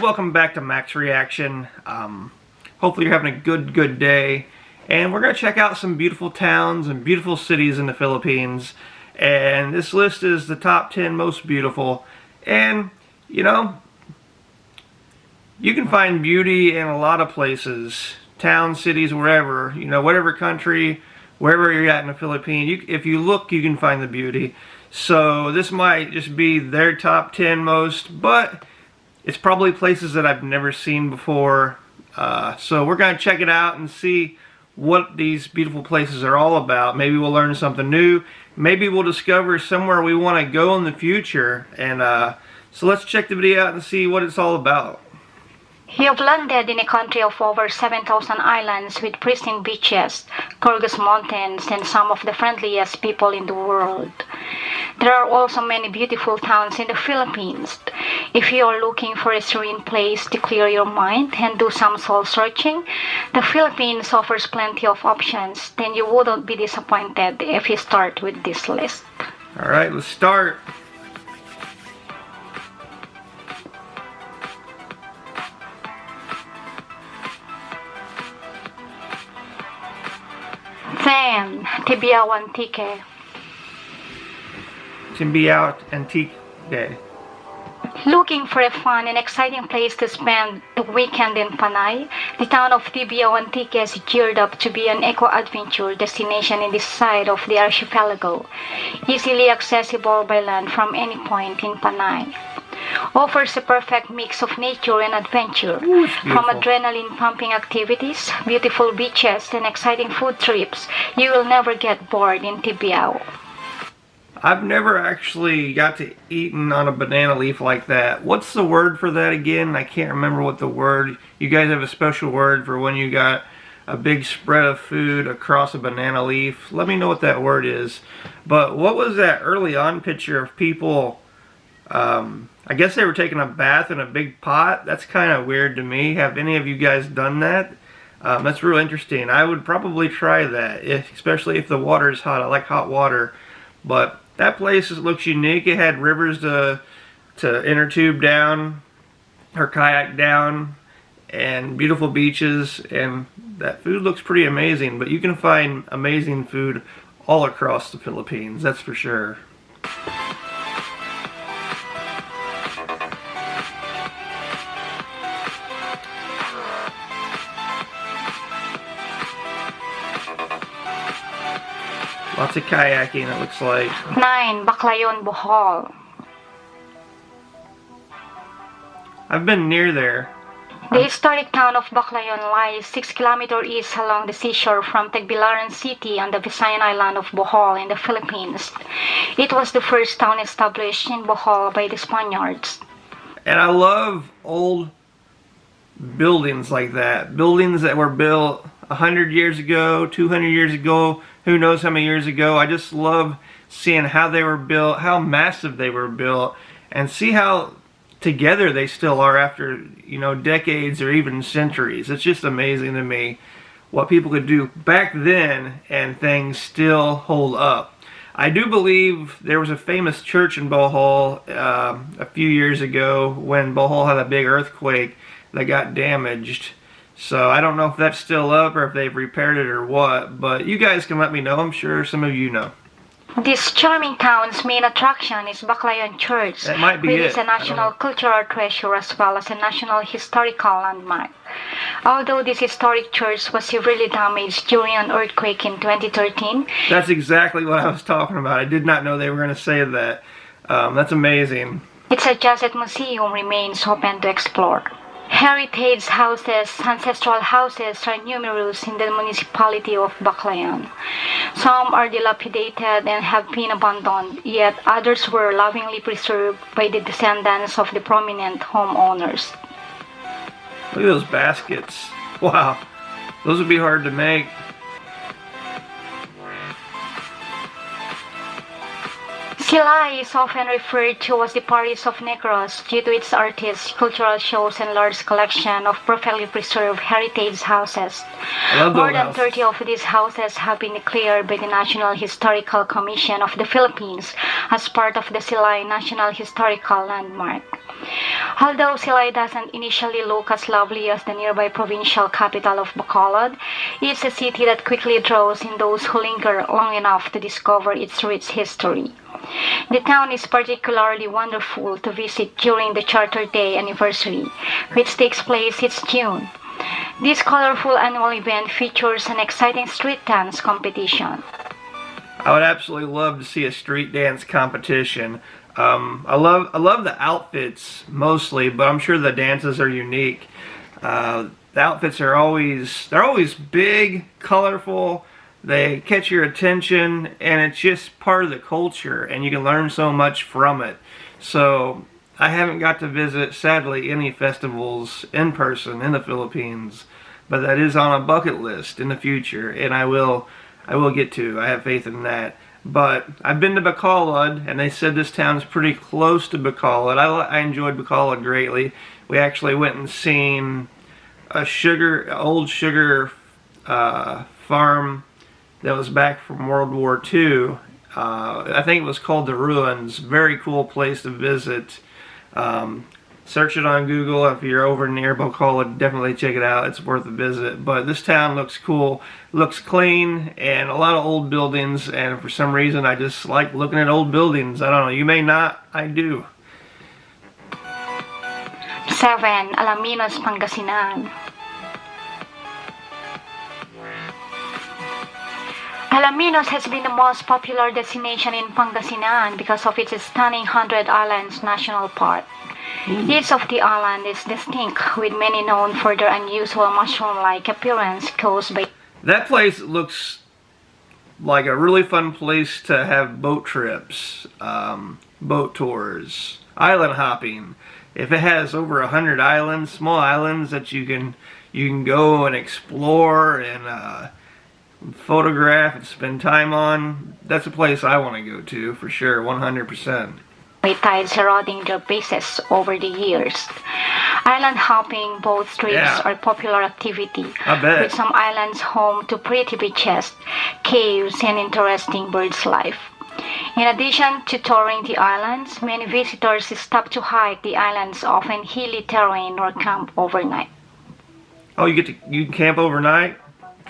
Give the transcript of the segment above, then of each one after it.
Welcome back to Max Reaction. Hopefully you're having a good day. And we're going to check out some beautiful towns and beautiful cities in the Philippines. And this list is the top 10 most beautiful. And, you know, you can find beauty in a lot of places. Towns, cities, wherever. You know, whatever country, wherever you're at in the Philippines. If you look, you can find the beauty. So this might just be their top 10 most, but it's probably places that I've never seen before. So we're going to check it out and see what these beautiful places are all about. Maybe we'll learn something new. Maybe we'll discover somewhere we want to go in the future. And so let's check the video out and see what it's all about. You've landed in a country of over 7,000 islands with pristine beaches, gorgeous mountains, and some of the friendliest people in the world. There are also many beautiful towns in the Philippines. If you are looking for a serene place to clear your mind and do some soul searching, the Philippines offers plenty of options. Then you wouldn't be disappointed if you start with this list. Alright, let's start. Then, Tibiao Antique. Tibiao Antique Day. Looking for a fun and exciting place to spend the weekend in Panay, the town of Tibiao Antique is geared up to be an eco-adventure destination in this side of the archipelago, easily accessible by land from any point in Panay. Offers a perfect mix of nature and adventure, from adrenaline-pumping activities, beautiful beaches, and exciting food trips. You will never get bored in Tibiao. I've never actually got to eaten on a banana leaf like that. What's the word for that again? I can't remember what the word. You guys have a special word for when you got a big spread of food across a banana leaf. Let me know what that word is. But what was that early on picture of people? I guess they were taking a bath in a big pot. That's kind of weird to me. Have any of you guys done that? That's real interesting. I would probably try that, especially if the water is hot. I like hot water. But that place looks unique. It had rivers to inner tube down, or kayak down, and beautiful beaches, and that food looks pretty amazing. But you can find amazing food all across the Philippines, that's for sure. Lots of kayaking, it looks like. 9. Baclayon, Bohol. I've been near there. The historic town of Baclayon lies 6 kilometers east along the seashore from Tagbilaran City on the Visayan island of Bohol in the Philippines. It was the first town established in Bohol by the Spaniards. And I love old buildings like that. Buildings that were built 100 years ago, 200 years ago, who knows how many years ago. I just love seeing how they were built, how massive they were built, and see how together they still are after, you know, decades or even centuries. It's just amazing to me what people could do back then and things still hold up. I do believe there was a famous church in Bohol a few years ago when Bohol had a big earthquake that got damaged. So I don't know if that's still up or if they've repaired it or what, but you guys can let me know. I'm sure some of you know. This charming town's main attraction is Baclayon Church, That might be which it. is a national cultural treasure as well as a national historical landmark. Although this historic church was severely damaged during an earthquake in 2013. That's exactly what I was talking about. I did not know they were going to say that. That's amazing. Its adjacent museum remains open to explore. Heritage houses, ancestral houses are numerous in the municipality of Baclayon. Some are dilapidated and have been abandoned, yet others were lovingly preserved by the descendants of the prominent homeowners. Look at those baskets. Wow, those would be hard to make. Silay is often referred to as the Paris of Negros due to its artists, cultural shows, and large collection of perfectly preserved heritage houses. I love More those than houses. 30 of these houses have been declared by the National Historical Commission of the Philippines as part of the Silay National Historical Landmark. Although Silay doesn't initially look as lovely as the nearby provincial capital of Bacolod, it's a city that quickly draws in those who linger long enough to discover its rich history. The town is particularly wonderful to visit during the Charter Day anniversary, which takes place each June. This colorful annual event features an exciting street dance competition. I would absolutely love to see a street dance competition. I love the outfits mostly, but I'm sure the dances are unique. The outfits are always big, colorful. They catch your attention, and it's just part of the culture, and you can learn so much from it. So I haven't got to visit, sadly, any festivals in person in the Philippines, but that is on a bucket list in the future, and I will get to. I have faith in that. But I've been to Bacolod, and they said this town is pretty close to Bacolod. I enjoyed Bacolod greatly. We actually went and seen a old sugar farm that was back from World War II. I think it was called the Ruins. Very cool place to visit. Search it on Google. If you're over near Bacolod, definitely check it out. It's worth a visit. But this town looks cool, looks clean, and a lot of old buildings. And for some reason, I just like looking at old buildings. I don't know. You may not. I do. 7. Alaminos, Pangasinan. Alaminos has been the most popular destination in Pangasinan because of its stunning Hundred Islands National Park. Each of the islands is distinct, with many known for their unusual mushroom-like appearance caused by... That place looks like a really fun place to have boat trips, boat tours, island hopping. If it has over 100 islands, small islands that you can go and explore and photograph and spend time on, that's a place I want to go to for sure, 100%. by tides eroding their bases over the years. Island hopping boat trips are a popular activity, I bet. with some islands home to pretty beaches, caves, and interesting birds life. In addition to touring the islands, many visitors stop to hike the island's often hilly terrain or camp overnight. Oh, you can camp overnight?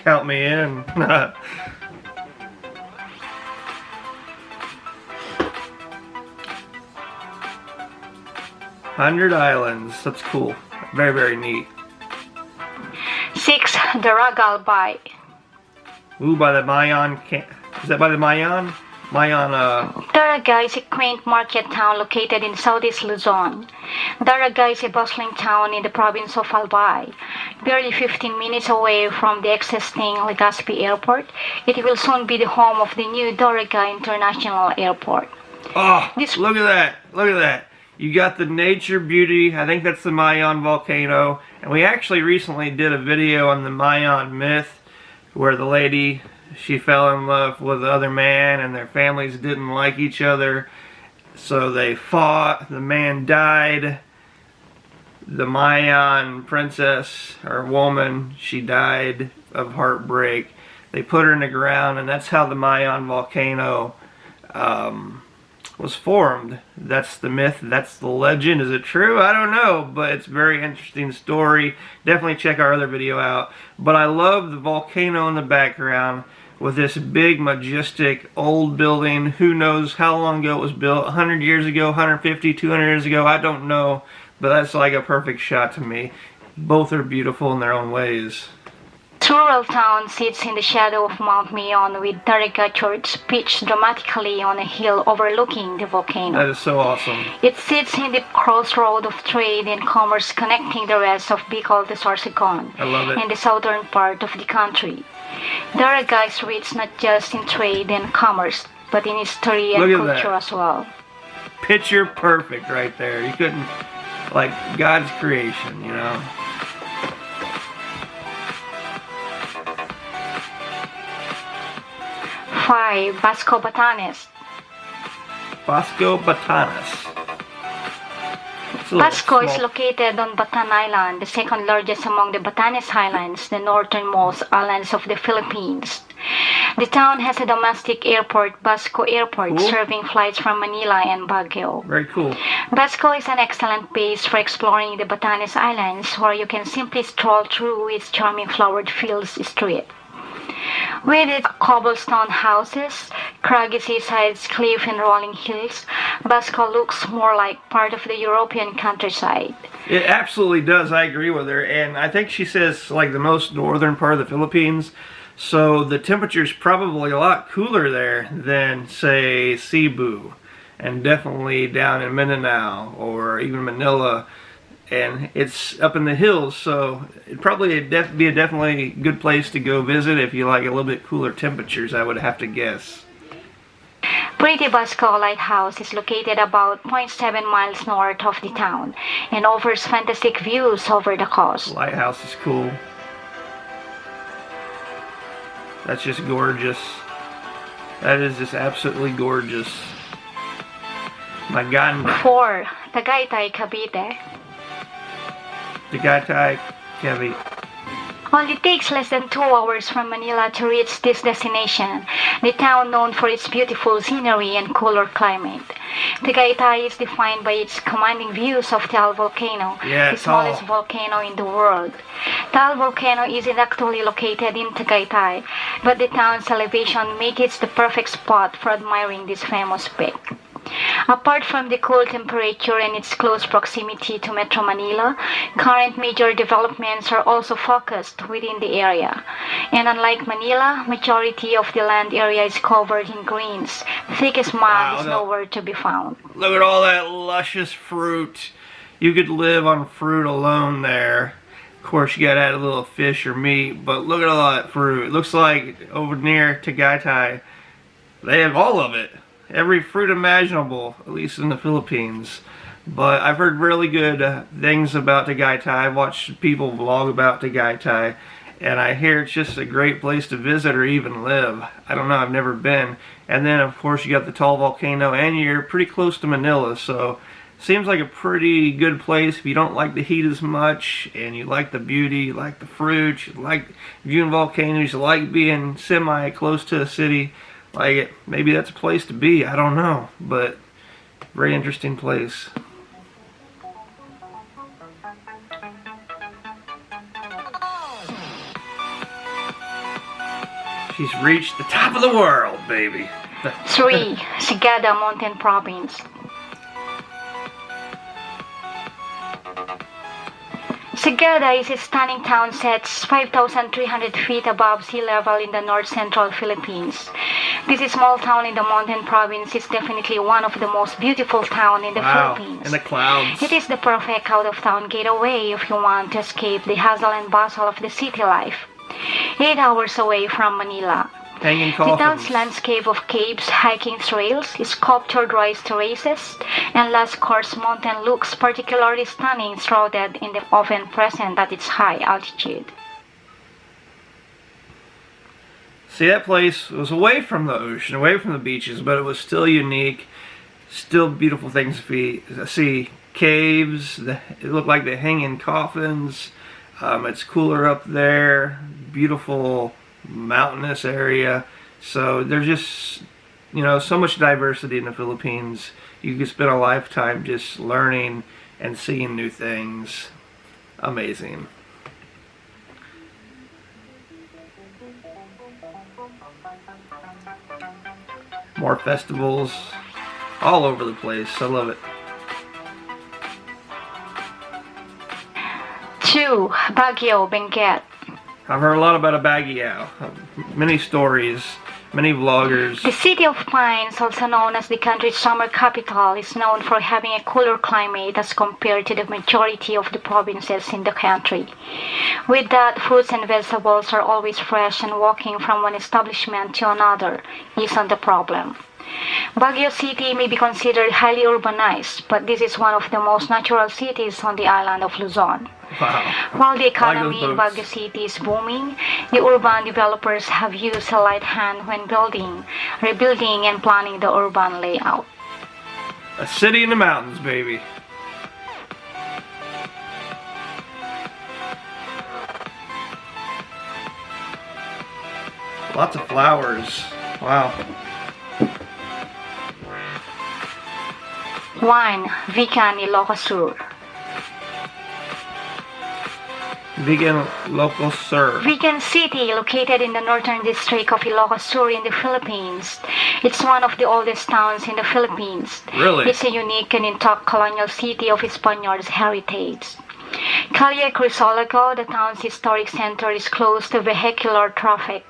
Count me in. 100 islands. That's cool. Very, very neat. 6. Daraga, Albay. Ooh, by the Mayan. Is that by the Mayan? Mayan, Daraga is a quaint market town located in southeast Luzon. Daraga is a bustling town in the province of Albay. Barely 15 minutes away from the existing Legazpi Airport, it will soon be the home of the new Daraga International Airport. oh, look at that. Look at that. You got the nature beauty. I think that's the Mayan volcano. And we actually recently did a video on the Mayan myth where the lady, she fell in love with the other man and their families didn't like each other. So they fought. The man died. The Mayan princess or woman, she died of heartbreak. They put her in the ground, and that's how the Mayan volcano was formed. That's the myth, that's the legend. Is it true? I don't know, but it's a very interesting story. Definitely check our other video out. But I love the volcano in the background with this big, majestic, old building. Who knows how long ago it was built? 100 years ago, 150, 200 years ago? I don't know, but that's like a perfect shot to me. Both are beautiful in their own ways. This rural town sits in the shadow of Mount Mayon, with Daraga Church pitched dramatically on a hill overlooking the volcano. That is so awesome. It sits in the crossroad of trade and commerce connecting the rest of Bicol to Sorsogon, I love it. in the southern part of the country. Daraga is rich not just in trade and commerce, but in history and Look at culture that. as well. Picture perfect right there. You couldn't, like God's creation, you know. Five, Basco, Batanes. Basco, Batanes. It's a little Basco is small- located on Batan Island, the second largest among the Batanes Islands, the northernmost islands of the Philippines. The town has a domestic airport, Basco Airport, Cool. serving flights from Manila and Baguio. Very cool. Basco is an excellent base for exploring the Batanes Islands, where you can simply stroll through its charming flowered fields street. With its cobblestone houses, craggy seasides, cliff and rolling hills, Basco looks more like part of the European countryside. It absolutely does. I agree with her. And I think she says like the most northern part of the Philippines. So the temperature's probably a lot cooler there than, say, Cebu. And definitely down in Mindanao or even Manila. And it's up in the hills, so it'd probably be a definitely good place to go visit if you like a little bit cooler temperatures, I would have to guess. Pretty Basco Lighthouse is located about 0.7 miles north of the town and offers fantastic views over the coast. Lighthouse is cool. That's just gorgeous. That is just absolutely gorgeous. Maganda. 4. Tagaytay, Cavite. Tagaytay, Cavite. Only takes less than 2 hours from Manila to reach this destination, the town known for its beautiful scenery and cooler climate. Tagaytay is defined by its commanding views of Taal Volcano, Yeah, the smallest Taal. volcano in the world. Taal Volcano isn't actually located in Tagaytay, but the town's elevation makes it the perfect spot for admiring this famous peak. Apart from the cool temperature and its close proximity to Metro Manila, current major developments are also focused within the area. And unlike Manila, majority of the land area is covered in greens. Thick smog Wow, is no. nowhere to be found. Look at all that luscious fruit. You could live on fruit alone there. Of course, you gotta add a little fish or meat, but look at all that fruit. It looks like over near Tagaytay, they have all of it. Every fruit imaginable, at least in the Philippines. But I've heard really good things about Tagaytay. I've watched people vlog about Tagaytay, and I hear it's just a great place to visit or even live. I don't know, I've never been. And then, of course, you got the Taal Volcano, and you're pretty close to Manila, so seems like a pretty good place if you don't like the heat as much, and you like the beauty, you like the fruit, you like viewing volcanoes, you like being semi-close to a city. Like it, maybe that's a place to be, I don't know, but very interesting place. She's reached the top of the world, baby. 3. Sagada Mountain Province. Sagada is a stunning town set 5,300 feet above sea level in the north-central Philippines. This small town in the mountain province is definitely one of the most beautiful towns in the Wow, Philippines. in the clouds. It is the perfect out-of-town getaway if you want to escape the hustle and bustle of the city life. 8 hours away from Manila. Hanging The town's coffins. landscape of caves, hiking trails, sculptured rice terraces, and lush coarse mountain looks particularly stunning shrouded in the often present at its high altitude. See, that place was away from the ocean, away from the beaches, but it was still unique. Still beautiful things to see. Caves, it looked like they hang in coffins. It's cooler up there. Beautiful mountainous area. So there's just, so much diversity in the Philippines. You could spend a lifetime just learning and seeing new things. Amazing. More festivals all over the place. I love it. 2. Baguio, Benguet. I've heard a lot about Baguio. Many stories, many vloggers. The city of pines, also known as the country's summer capital, is known for having a cooler climate as compared to the majority of the provinces in the country. With that, fruits and vegetables are always fresh, and walking from one establishment to another isn't a problem. Baguio City may be considered highly urbanized, but this is one of the most natural cities on the island of Luzon. Wow. While the economy I in like those Baguio boats. City is booming, the urban developers have used a light hand when building, rebuilding, and planning the urban layout. A city in the mountains, baby. Lots of flowers. Wow. One, Vigan, Ilocos. Vigan local sir. Vigan City, located in the northern district of Ilocos Sur in the Philippines. It's one of the oldest towns in the Philippines. Really? It's a unique and intact colonial city of Spaniards' heritage. Calle Crisologo, the town's historic center, is closed to vehicular traffic.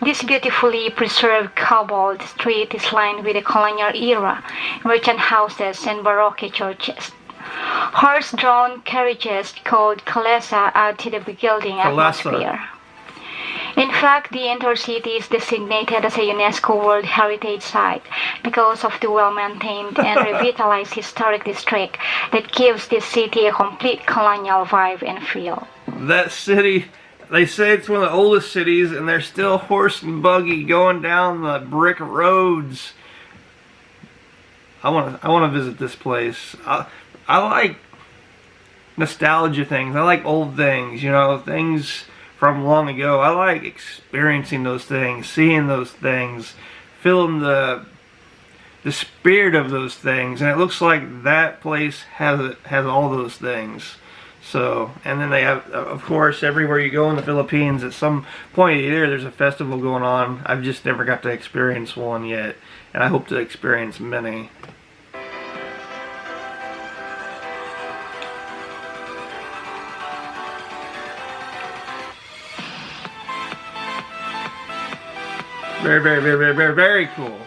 This beautifully preserved cobbled street is lined with the colonial era merchant houses and Baroque churches. Horse-drawn carriages called kalesa add to the beguiling atmosphere. In fact, the intercity is designated as a UNESCO World Heritage Site because of the well-maintained and revitalized historic district that gives this city a complete colonial vibe and feel. That city, they say it's one of the oldest cities, and there's still horse and buggy going down the brick roads. I want to visit this place. I like nostalgia things. I like old things, you know, things from long ago. I like experiencing those things, seeing those things, feeling the spirit of those things. And it looks like that place has all those things. So, and then they have, of course, everywhere you go in the Philippines, at some point of the year, there's a festival going on. I've just never got to experience one yet, and I hope to experience many. Very, very, very, very, very, very cool.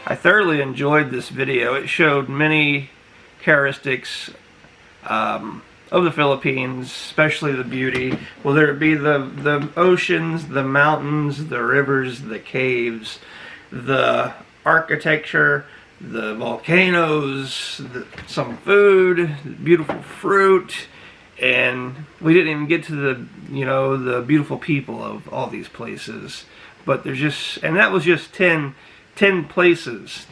I thoroughly enjoyed this video. It showed many characteristics of the Philippines, especially the beauty, whether it be the oceans, the mountains, the rivers, the caves, the architecture, the volcanoes, some food, beautiful fruit, and we didn't even get to the beautiful people of all these places. But there's just, and that was just 10 places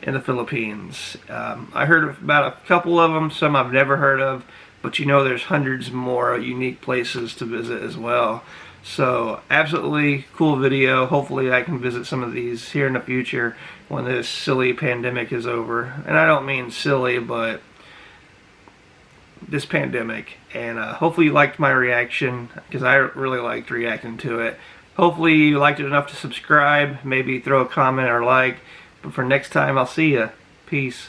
in the Philippines. I heard about a couple of them, some I've never heard of, but you know there's hundreds more unique places to visit as well. So absolutely cool video. Hopefully I can visit some of these here in the future when this silly pandemic is over. And I don't mean silly, but this pandemic. And hopefully you liked my reaction, because I really liked reacting to it. Hopefully you liked it enough to subscribe, maybe throw a comment or like. But for next time, I'll see ya. Peace.